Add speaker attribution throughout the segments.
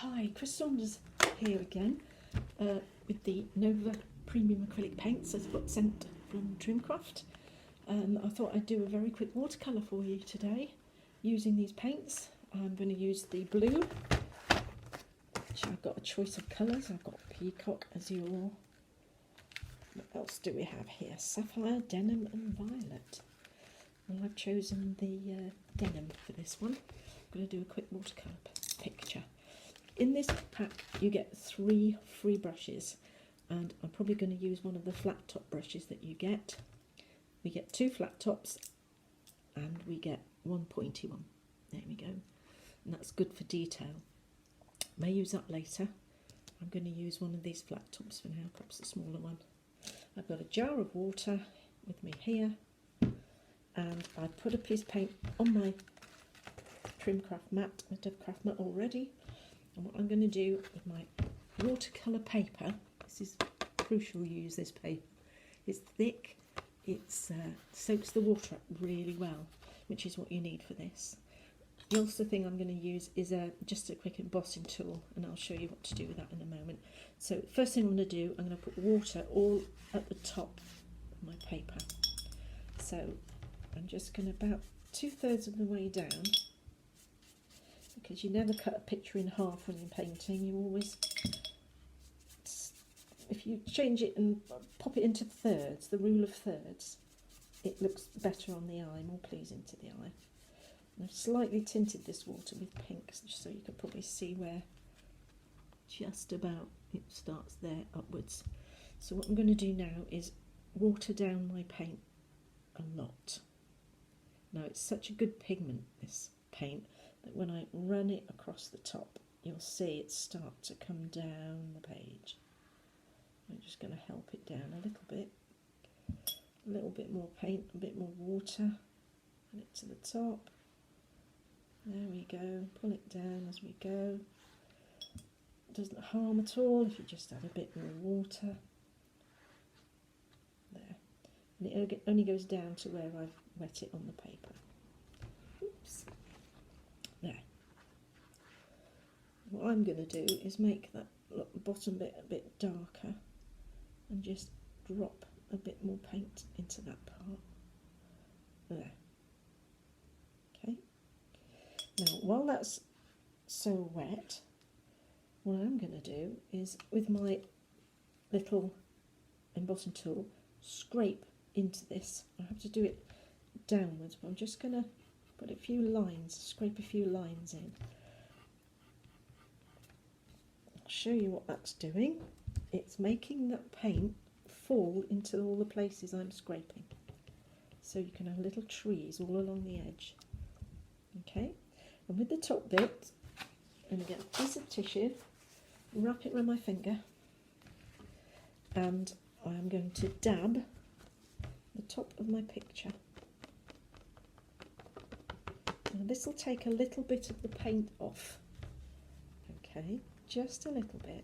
Speaker 1: Hi, Chris Saunders here again with the Nova Premium Acrylic Paints as got sent from Trimcraft. I thought I'd do a very quick watercolour for you today using these paints. I'm going to use the blue, which I've got a choice of colours. I've got Peacock, Azure. What else do we have here? Sapphire, Denim and Violet. Well, I've chosen the denim for this one. I'm going to do a quick watercolour picture. In this pack you get 3 free brushes, and I'm probably going to use one of the flat top brushes that you get. We get 2 flat tops and we get 1 pointy one. There we go. And that's good for detail. May use that later. I'm going to use one of these flat tops for now, perhaps a smaller one. I've got a jar of water with me here, and I put a piece of paint on my Trimcraft mat, my Dovecraft mat already. And what I'm going to do with my watercolour paper, this is crucial you use this paper, it's thick, it soaks the water up really well, which is what you need for this. The also thing I'm going to use is just a quick embossing tool, and I'll show you what to do with that in a moment. So first thing I'm going to do, I'm going to put water all at the top of my paper. So I'm just going to about 2/3 of the way down, because you never cut a picture in half when you're painting. You always, if you change it and pop it into thirds, the rule of thirds, it looks better on the eye, more pleasing to the eye. And I've slightly tinted this water with pink, so you can probably see where just about it starts there upwards. So what I'm going to do now is water down my paint a lot. Now it's such a good pigment, this paint, that when I run it across the top, you'll see it start to come down the page. I'm just going to help it down a little bit more paint, a bit more water, add it to the top. There we go, pull it down as we go. It doesn't harm at all if you just add a bit more water. There. And it only goes down to where I've wet it on the paper. Oops. There. What I'm going to do is make that bottom bit a bit darker and just drop a bit more paint into that part. There. Okay. Now, while that's so wet, what I'm going to do is, with my little embossing tool, scrape into this. I have to do it downwards, but I'm just going to put a few lines, scrape a few lines in. I'll show you what that's doing. It's making that paint fall into all the places I'm scraping. So you can have little trees all along the edge. Okay, and with the top bit, I'm going to get a piece of tissue, wrap it around my finger, and I'm going to dab the top of my picture. Now this will take a little bit of the paint off, okay, just a little bit.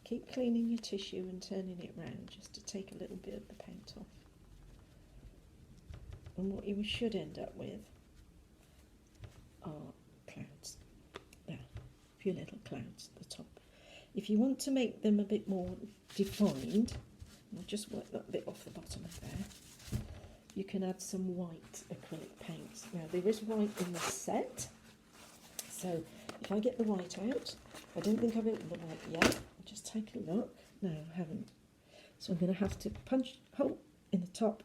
Speaker 1: Keep cleaning your tissue and turning it round just to take a little bit of the paint off. And what you should end up with are clouds. There, a few little clouds at the top. If you want to make them a bit more defined, I'll just work that bit off the bottom of there. You can add some white acrylic paints. Now there is white in the set, so if I get the white out, I don't think I've opened the white yet. I'll just take a look. No, I haven't. So I'm going to have to punch a hole in the top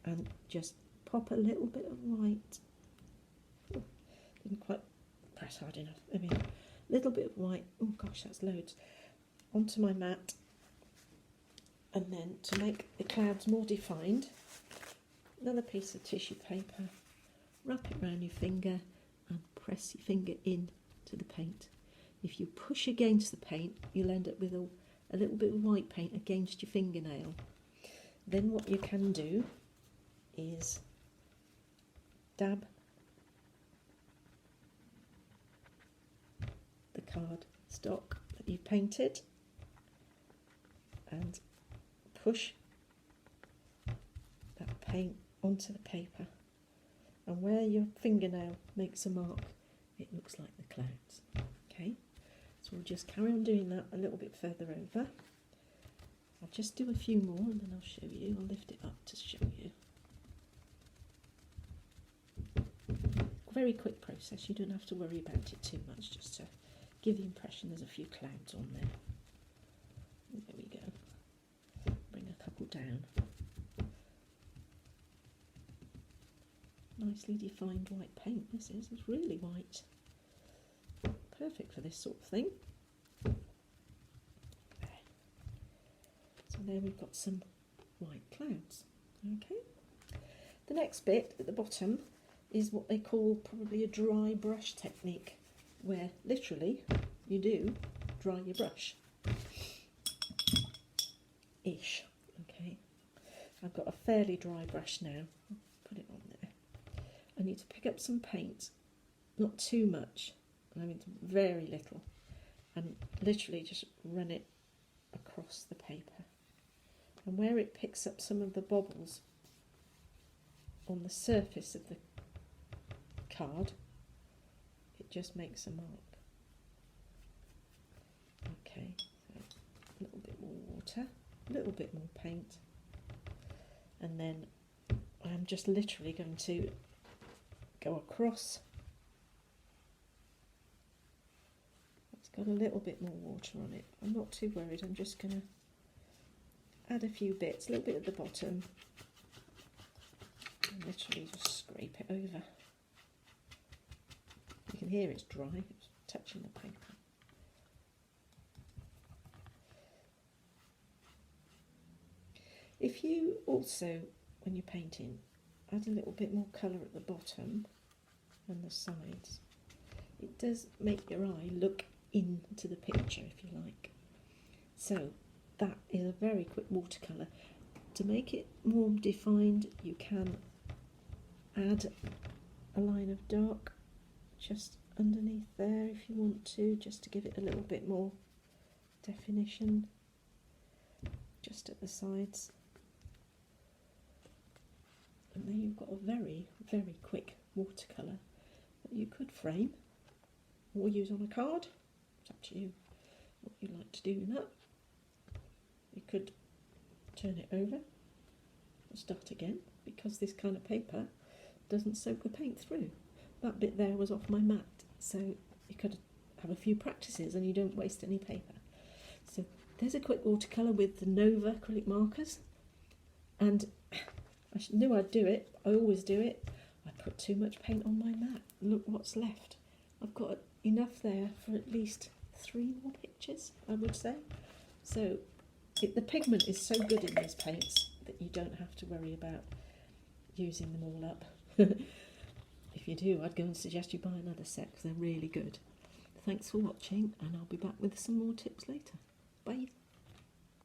Speaker 1: and just pop a little bit of white. Oh, didn't quite press hard enough. I mean, a little bit of white. Oh gosh, that's loads. Onto my mat. And then to make the clouds more defined, another piece of tissue paper, wrap it around your finger and press your finger in to the paint. If you push against the paint, you'll end up with a little bit of white paint against your fingernail. Then what you can do is dab the card stock that you've painted and push that paint onto the paper, and where your fingernail makes a mark, it looks like the clouds. Okay, so we'll just carry on doing that a little bit further over. I'll just do a few more and then I'll show you. I'll lift it up to show you. Very quick process, you don't have to worry about it too much, just to give the impression there's a few clouds on there. There we go. Bring a couple down. Nicely defined white paint this is. It's really white. Perfect for this sort of thing. There. So there we've got some white clouds. Okay. The next bit at the bottom is what they call probably a dry brush technique, where literally you do dry your brush. Ish. Okay. I've got a fairly dry brush now. Put it on there. I need to pick up some paint, not too much, I mean very little, and literally just run it across the paper. And where it picks up some of the bobbles on the surface of the card, it just makes a mark. Okay, so a little bit more water, a little bit more paint, and then I'm just literally going to go across. It's got a little bit more water on it. I'm not too worried, I'm just going to add a few bits, a little bit at the bottom, and literally just scrape it over. You can hear it's dry, it's touching the paper. If you also, when you're painting, add a little bit more colour at the bottom and the sides, it does make your eye look into the picture, if you like. So that is a very quick watercolour. To make it more defined, you can add a line of dark just underneath there if you want to, just to give it a little bit more definition, just at the sides. And then you've got a very, very quick watercolour that you could frame or use on a card. It's up to you what you like to do with that. You could turn it over and start again, because this kind of paper doesn't soak the paint through. That bit there was off my mat, so you could have a few practices and you don't waste any paper. So there's a quick watercolour with the Nova acrylic markers, and I knew I'd do it. I always do it. I put too much paint on my mat. Look what's left. I've got enough there for at least 3 more pictures, I would say. So the pigment is so good in these paints that you don't have to worry about using them all up. If you do, I'd go and suggest you buy another set because they're really good. Thanks for watching, and I'll be back with some more tips later. Bye.